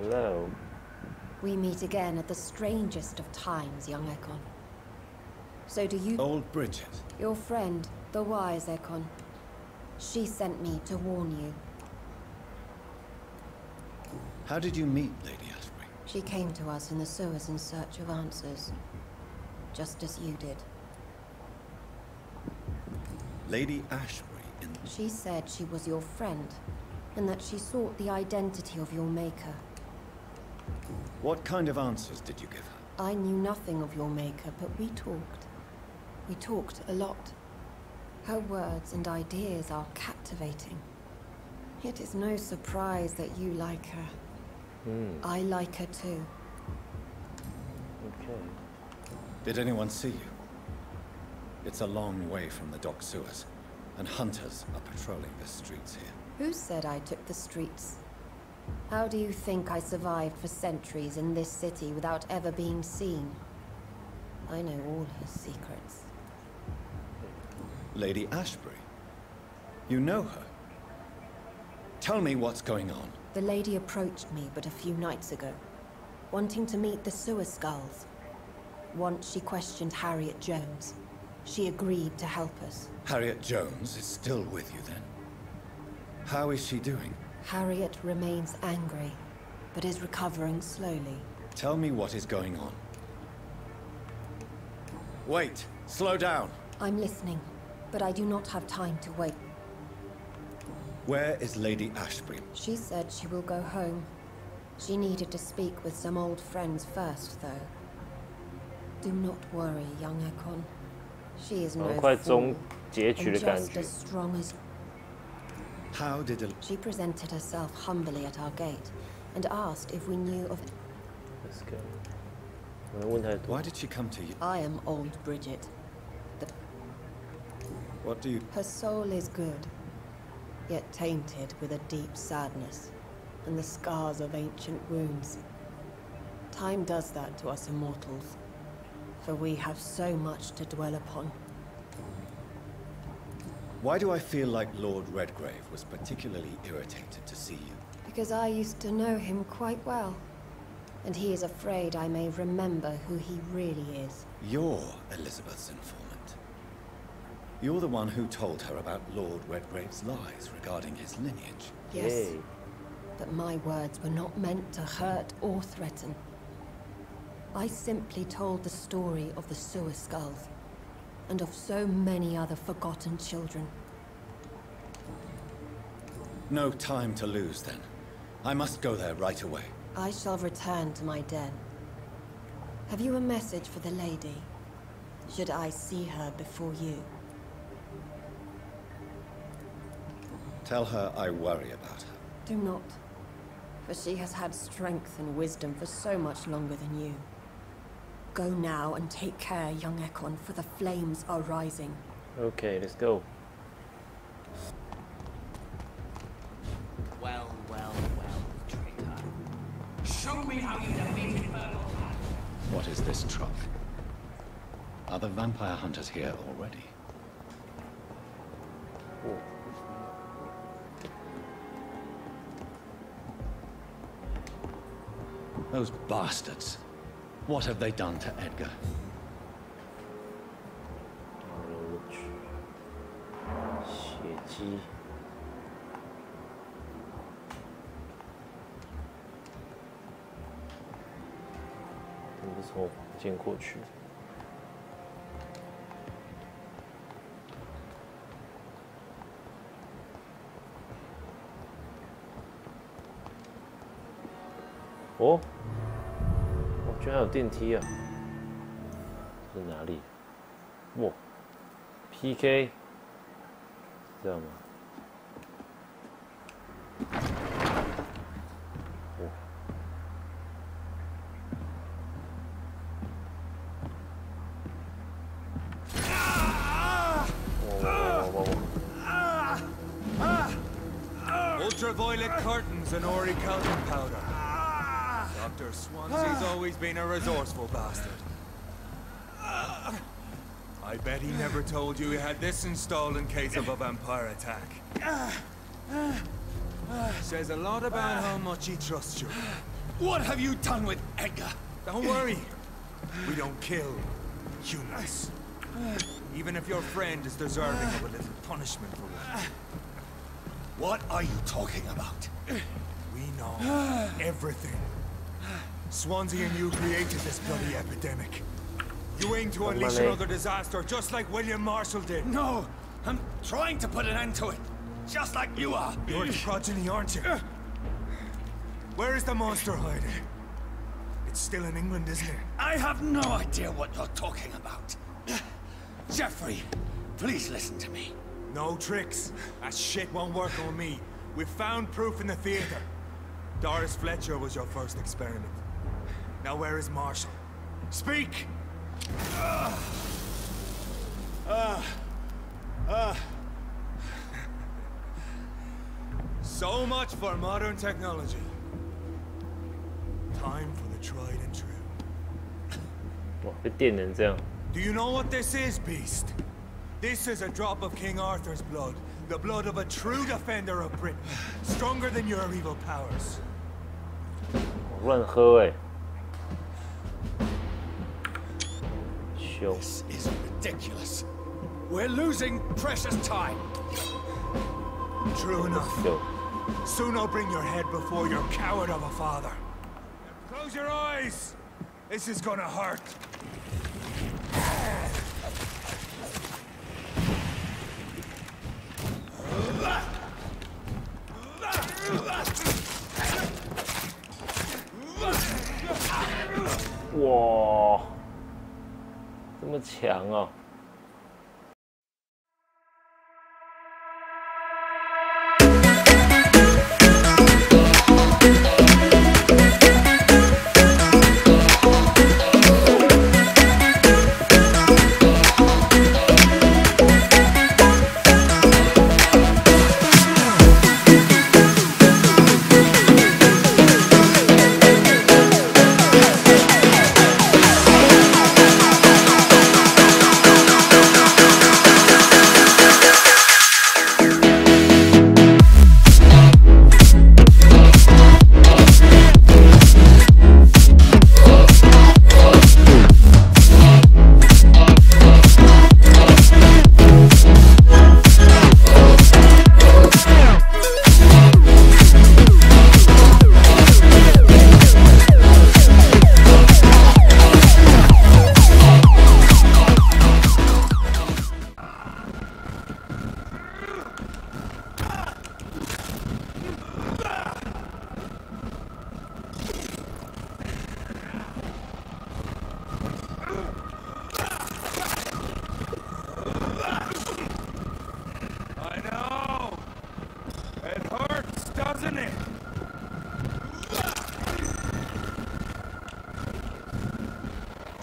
Hello. We meet again at the strangest of times, young Ekon. So do you... Old Bridget. Your friend, the wise Ekon. She sent me to warn you. How did you meet Lady Ashbury? She came to us in the sewers in search of answers. Just as you did. Lady Ashbury in... She said she was your friend, and that she sought the identity of your maker. What kind of answers did you give her? I knew nothing of your maker, but we talked. We talked a lot. Her words and ideas are captivating. It is no surprise that you like her. I like her too. Okay. Did anyone see you? It's a long way from the dock sewers, and hunters are patrolling the streets here. Who said I took the streets? How do you think I survived for centuries in this city without ever being seen? I know all her secrets. Lady Ashbury? You know her? Tell me what's going on. The lady approached me but a few nights ago, wanting to meet the sewer skulls. Once she questioned Harriet Jones. She agreed to help us. Harriet Jones is still with you then? How is she doing? Harriet remains angry, but is recovering slowly. Tell me what is going on. Wait! Slow down! I'm listening, but I do not have time to wait. Where is Lady Ashbury? She said she will go home. She needed to speak with some old friends first, though. Do not worry, young Ekon. She is no fool, and just as strong as... How did She presented herself humbly at our gate, and asked if we knew of... Let's go. Why did she come to you? I am old Bridget. What do you... Her soul is good, yet tainted with a deep sadness, and the scars of ancient wounds. Time does that to us immortals, for we have so much to dwell upon. Why do I feel like Lord Redgrave was particularly irritated to see you? Because I used to know him quite well, and he is afraid I may remember who he really is. You're Elizabeth's informant. You're the one who told her about Lord Redgrave's lies regarding his lineage. Yes, Yay. but my words were not meant to hurt or threaten. I simply told the story of the sewer skulls, and of so many other forgotten children. No time to lose, then. I must go there right away. I shall return to my den. Have you a message for the lady? Should I see her before you? Tell her I worry about her. Do not, for she has had strength and wisdom for so much longer than you. Go now and take care, young Ekon, for the flames are rising. Okay, let's go. Well, traitor. Show me how you defeat Infernal. What is this truck? Are the vampire hunters here already? Oh. Those bastards. What have they done to Edgar?哦，居然有电梯啊！这是哪里？哇 ，PK， 这样吗？哇！Ultraviolet curtains and orichalcum powder. Dr. Swansea's always been a resourceful bastard. I bet he never told you he had this installed in case of a vampire attack. Says a lot about how much he trusts you. What have you done with Edgar? Don't worry. We don't kill humans. Even if your friend is deserving of a little punishment for one. What are you talking about? We know everything. Swansea and you created this bloody epidemic. You aim to unleash another disaster, just like William Marshall did. No, I'm trying to put an end to it. Just like you are. You're the progeny, aren't you? Where is the monster hiding? It's still in England, isn't it? I have no idea what you're talking about. Jeffrey, please listen to me. No tricks. That shit won't work on me. We found proof in the theater. Doris Fletcher was your first experiment. Now where is Marshall? Speak! So much for modern technology. Time for the tried and true. 哇，被电成这样。 Do you know what this is, Beast? This is a drop of King Arthur's blood. The blood of a true defender of Britain. Stronger than your evil powers. 乱喝哎。凶。 This is ridiculous. We're losing precious time. True enough. 凶。 Soon I'll bring your head before your coward of a father. Close your eyes! This is gonna hurt. Wow, 这么强哦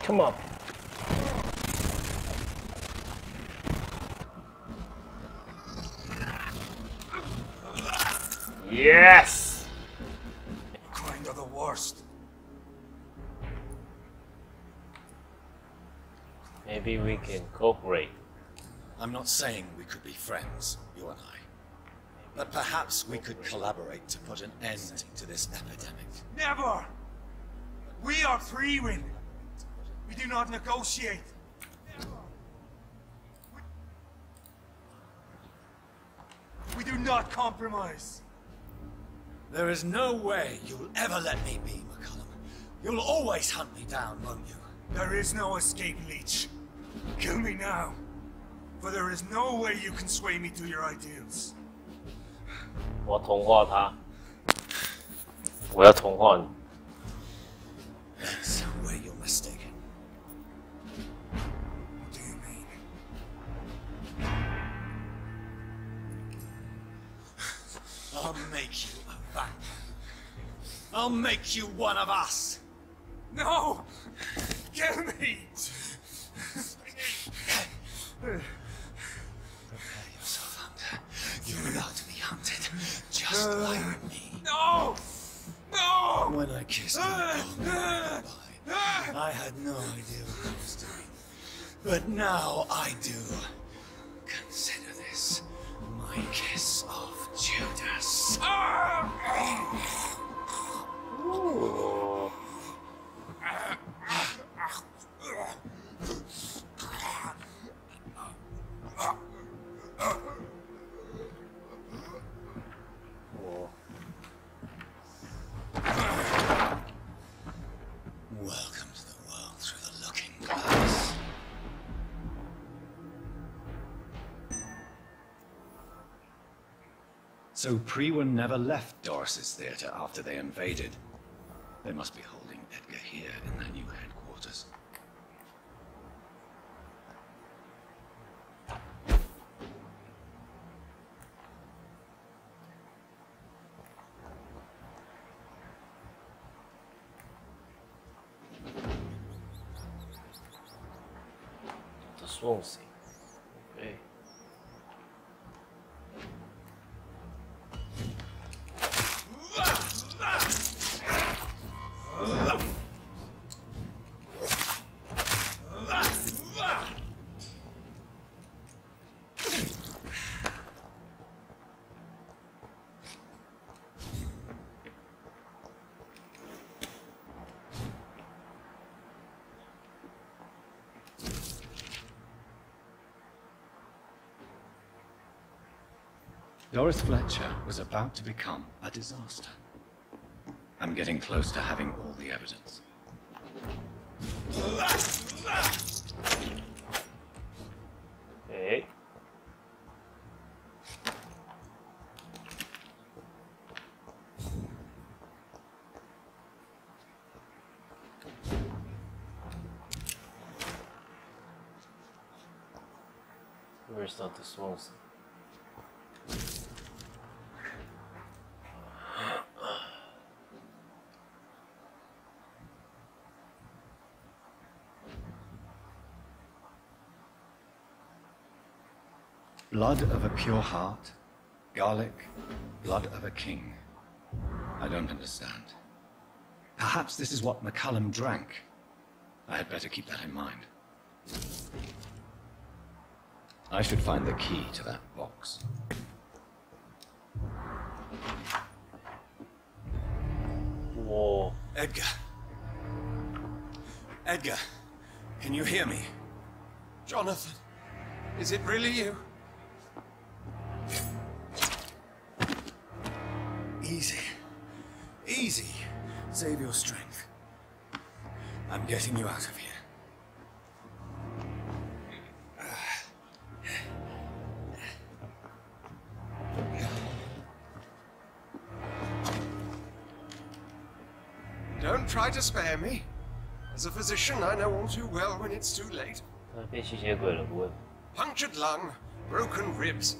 ！Come on. Yes! Kind of the worst. Maybe we can cooperate. I'm not saying we could be friends, you and I. But perhaps we could collaborate to put an end to this epidemic. Never! We are Freewind. We do not negotiate. We do not compromise. There is no way you'll ever let me be, McCullum. You'll always hunt me down, won't you? There is no escape, Leech. Kill me now. For there is no way you can sway me to your ideals. 我要同化他，我要同化你。 That's where you're mistaken. What do you mean? I'll make you a vampire. I'll make you one of us. No! Kill me! Prepare yourself, Hunter. You're about to be hunted, just like me. No! No! When I kissed you goodbye, I had no idea what I was doing. But now I do. Consider this my kiss of Judas. 哦，哦， Welcome to the world through the looking glass. So Prewen never left Doris's theater after they invaded. They must be holding Edgar here in their new headquarters. The Swansea. Okay. Doris Fletcher was about to become a disaster. I'm getting close to having all the evidence. Okay. Where's Dr. Swansea? Blood of a pure heart, garlic, blood of a king. I don't understand. Perhaps this is what McCullum drank. I had better keep that in mind. I should find the key to that box. Whoa. Edgar. Edgar, can you hear me? Jonathan, is it really you? Easy. Easy. Save your strength. I'm getting you out of here. Don't try to spare me. As a physician, I know all too well when it's too late. 他被吸血鬼了，不会？ Punctured lung, broken ribs,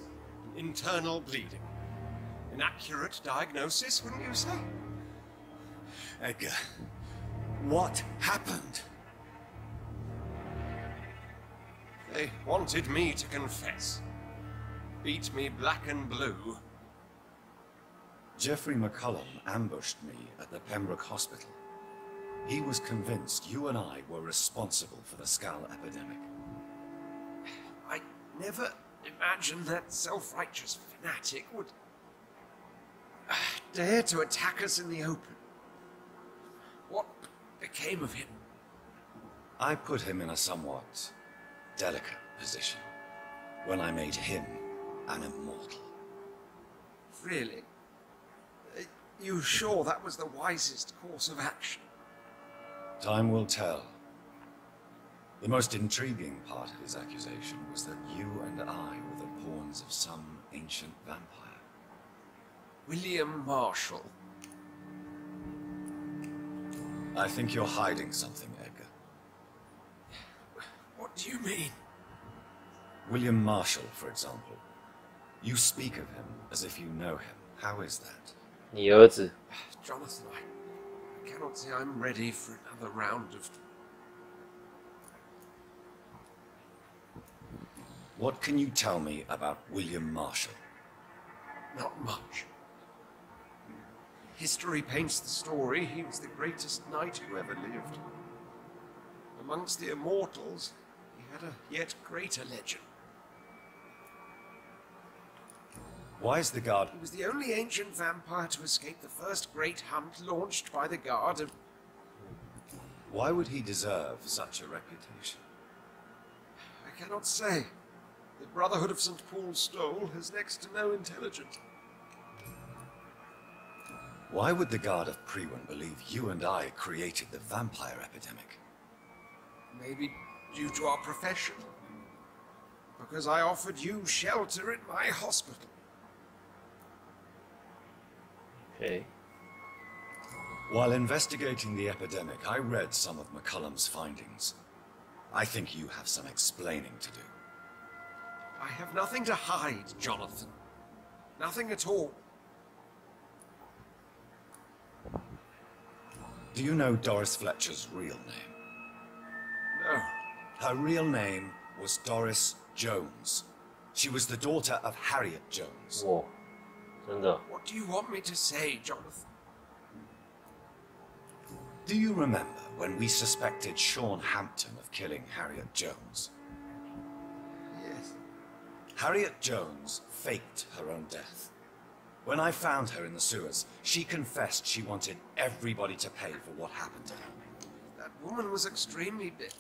internal bleeding. An accurate diagnosis, wouldn't you say? Edgar, what happened? They wanted me to confess. Beat me black and blue. Jeffrey McCullum ambushed me at the Pembroke Hospital. He was convinced you and I were responsible for the Skull epidemic. I never imagined that self-righteous fanatic would dare to attack us in the open. What became of him? I put him in a somewhat delicate position when I made him an immortal. Really? You sure that was the wisest course of action? Time will tell. The most intriguing part of his accusation was that you and I were the pawns of some ancient vampire. William Marshall. I think you're hiding something, Edgar. What do you mean? William Marshall, for example. You speak of him as if you know him. How is that? 你儿子 Jonathan, I cannot say I'm ready for another round of... What can you tell me about William Marshall? Not much. History paints the story he was the greatest knight who ever lived. Amongst the immortals, he had a yet greater legend. Why is the guard... He was the only ancient vampire to escape the first great hunt launched by the guard of... Why would he deserve such a reputation? I cannot say. The Brotherhood of St. Paul's Stole has next to no intelligence. Why would the guard of Priwen believe you and I created the vampire epidemic? Maybe due to our profession. Because I offered you shelter in my hospital. Okay. While investigating the epidemic, I read some of McCullum's findings. I think you have some explaining to do. I have nothing to hide, Jonathan. Nothing at all. Do you know Doris Fletcher's real name? No. Her real name was Doris Jones. She was the daughter of Harriet Jones. 哇，真的 What do you want me to say, Jonathan? Do you remember when we suspected Sean Hampton of killing Harriet Jones? Yes. Harriet Jones faked her own death. When I found her in the sewers, she confessed she wanted everybody to pay for what happened to her. That woman was extremely big.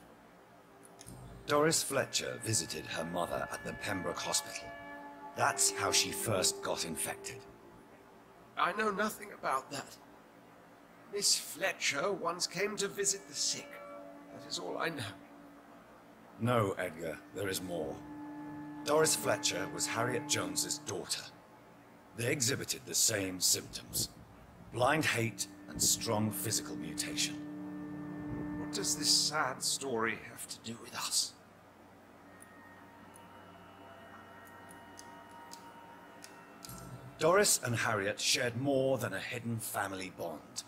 Doris Fletcher visited her mother at the Pembroke Hospital. That's how she first got infected. I know nothing about that. Miss Fletcher once came to visit the sick. That is all I know. No, Edgar, there is more. Doris Fletcher was Harriet Jones's daughter. They exhibited the same symptoms. Blind hate and strong physical mutation. What does this sad story have to do with us? Doris and Harriet shared more than a hidden family bond.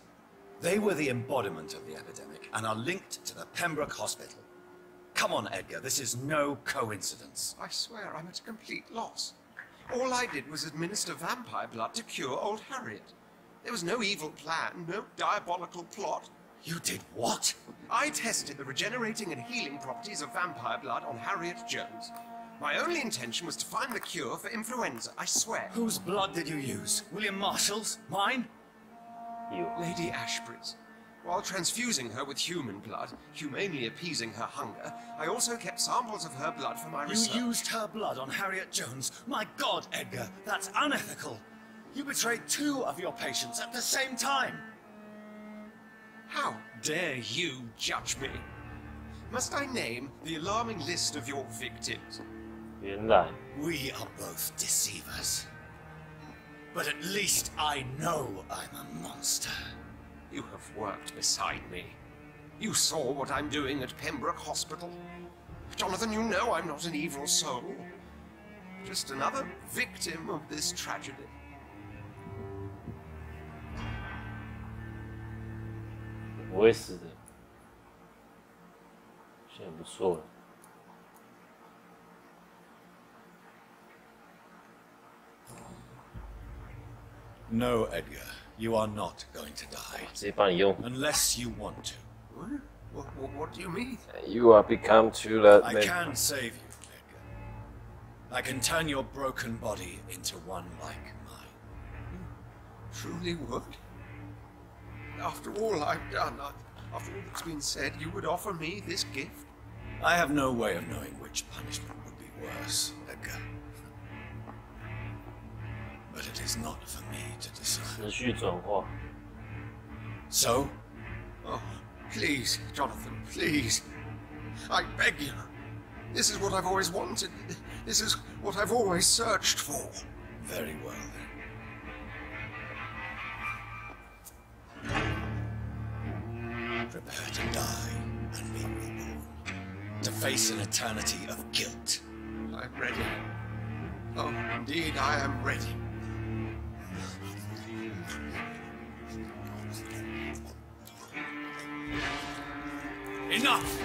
They were the embodiment of the epidemic and are linked to the Pembroke Hospital. Come on, Edgar, this is no coincidence. I swear I'm at a complete loss. All I did was administer vampire blood to cure old Harriet. There was no evil plan, no diabolical plot. You did what? I tested the regenerating and healing properties of vampire blood on Harriet Jones. My only intention was to find the cure for influenza, I swear. Whose blood did you use? William Marshall's? Mine? you. Lady Ashbury's. While transfusing her with human blood, humanely appeasing her hunger, I also kept samples of her blood for my research. You used her blood on Harriet Jones? My God, Edgar, that's unethical. You betrayed 2 of your patients at the same time. How dare you judge me? Must I name the alarming list of your victims? 原来 We are both deceivers. But at least I know I'm a monster. You have worked beside me. You saw what I'm doing at Pembroke Hospital. Jonathan, you know I'm not an evil soul. Just another victim of this tragedy. 你不会死的，现在不错了。 No, Edgar, you are not going to die. 直接帮你用。 Unless you want to. What do you mean? You are become too late. I can save you, Edgar. I can turn your broken body into one like mine. Truly would? After all I've done, after all that's been said, you would offer me this gift? I have no way of knowing which punishment would be worse, Edgar. But it is not for me to decide. 持续转化。 So? Oh, please, Jonathan, please. I beg you. This is what I've always wanted. This is what I've always searched for. Very well, then. Prepare to die and be reborn. To face an eternity of guilt. I'm ready. Oh, indeed, I am ready. Enough!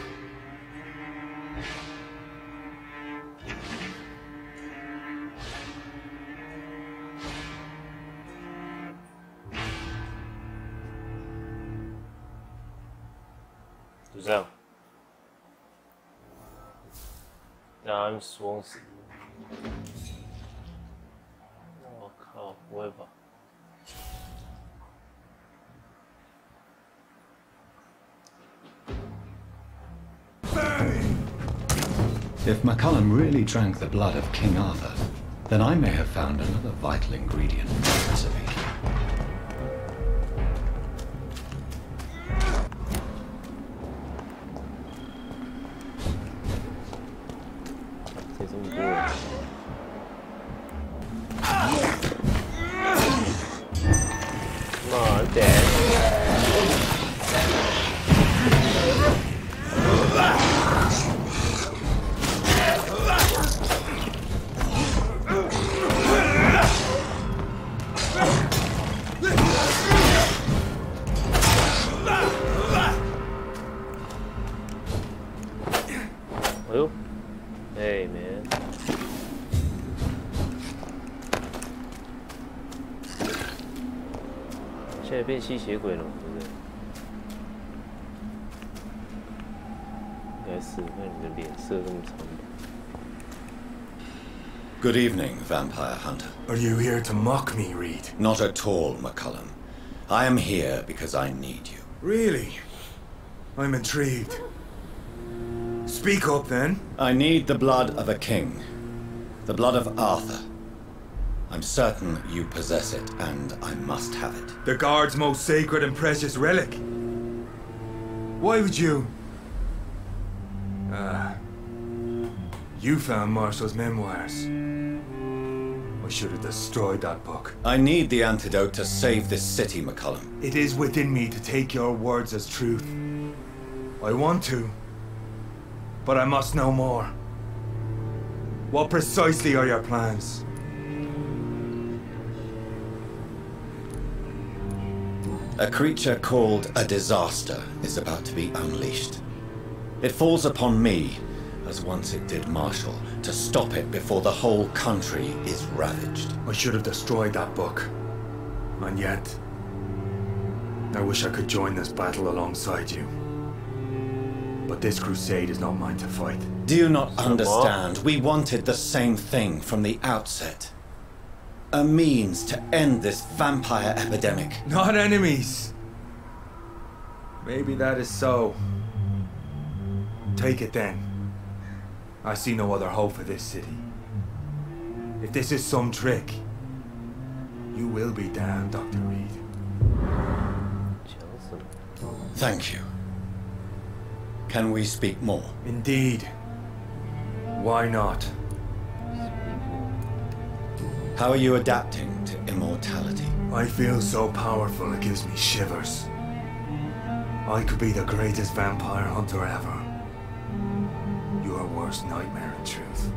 就这样。让他们死亡死。不会吧？ If McCullum really drank the blood of King Arthur, then I may have found another vital ingredient in the recipe. 这么多。妈的！ 哎呦，哎 man， 现在变吸血鬼了，对不对？应该是，那你的脸色这么苍白。 Good evening, vampire hunter. Are you here to mock me, Reed? Not at all, McCullum. I am here because I need you. Really? I'm intrigued. Speak up, then. I need the blood of a king. The blood of Arthur. I'm certain you possess it, and I must have it. The guard's most sacred and precious relic. Why would you... You found Marshall's memoirs. I should have destroyed that book. I need the antidote to save this city, McCullum. It is within me to take your words as truth. I want to, but I must know more. What precisely are your plans? A creature called a disaster is about to be unleashed. It falls upon me, as once it did Marshall, to stop it before the whole country is ravaged. I should have destroyed that book. And yet, I wish I could join this battle alongside you. But this crusade is not mine to fight. Do you not understand? We wanted the same thing from the outset. A means to end this vampire epidemic. Not enemies. Maybe that is so. Take it then. I see no other hope for this city. If this is some trick, you will be damned, Dr. Reed. Thank you. Can we speak more? Indeed. Why not? How are you adapting to immortality? I feel so powerful it gives me shivers. I could be the greatest vampire hunter ever. Your worst nightmare, in truth.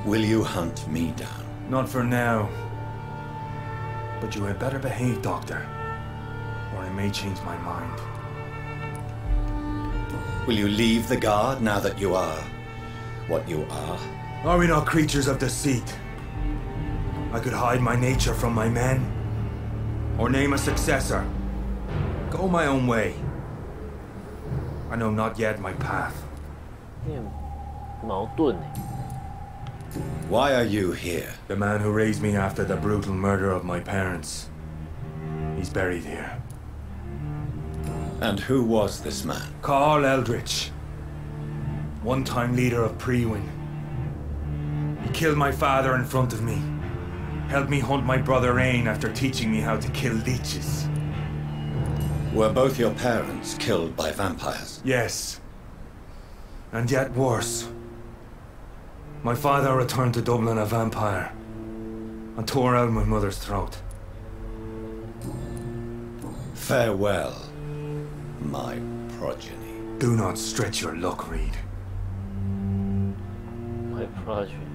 Will you hunt me down? Not for now. But you had better behave, Doctor, or I may change my mind. Will you leave the guard now that you are what you are? Are we not creatures of deceit? I could hide my nature from my men, or name a successor. Go my own way. I know not yet my path. 矛盾。 Why are you here? The man who raised me after the brutal murder of my parents. He's buried here. And who was this man? Carl Eldritch. One-time leader of Prewin. He killed my father in front of me. Helped me hunt my brother Ain after teaching me how to kill leeches. Were both your parents killed by vampires? Yes. And yet worse. My father returned to Dublin a vampire and tore out my mother's throat. Farewell, my progeny. Do not stretch your luck, Reed. My progeny.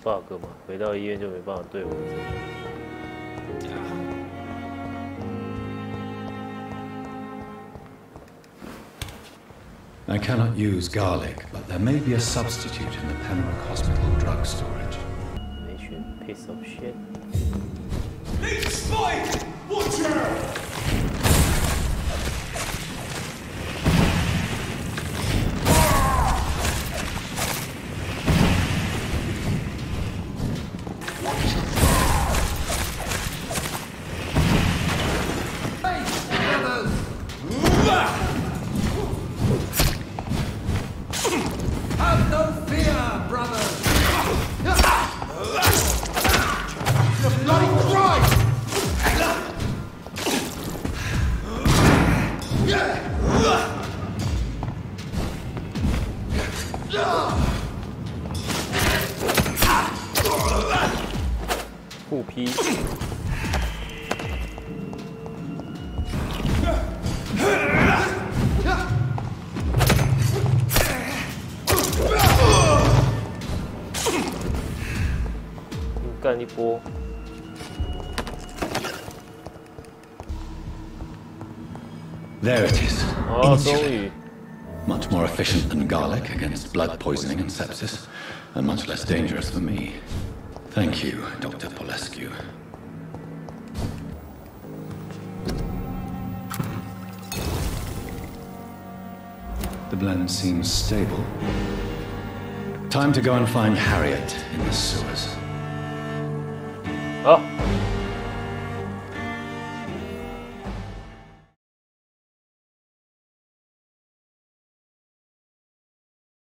bug 吗？回到医院就没办法对我怎么样？ I cannot use garlic, but there may be a substitute in the Pembroke Hospital drug storage. 没选 piece of shit。 Spike! Butcher! Have no fear, brothers! The bloody Christ!互劈。干一波。 There it is. 哦，终 Insulin. 于。 Much more efficient than garlic against blood poisoning and sepsis, and much less dangerous for me. Thank you, Dr. Polescu. The blend seems stable. Time to go and find Harriet in the sewers. 好。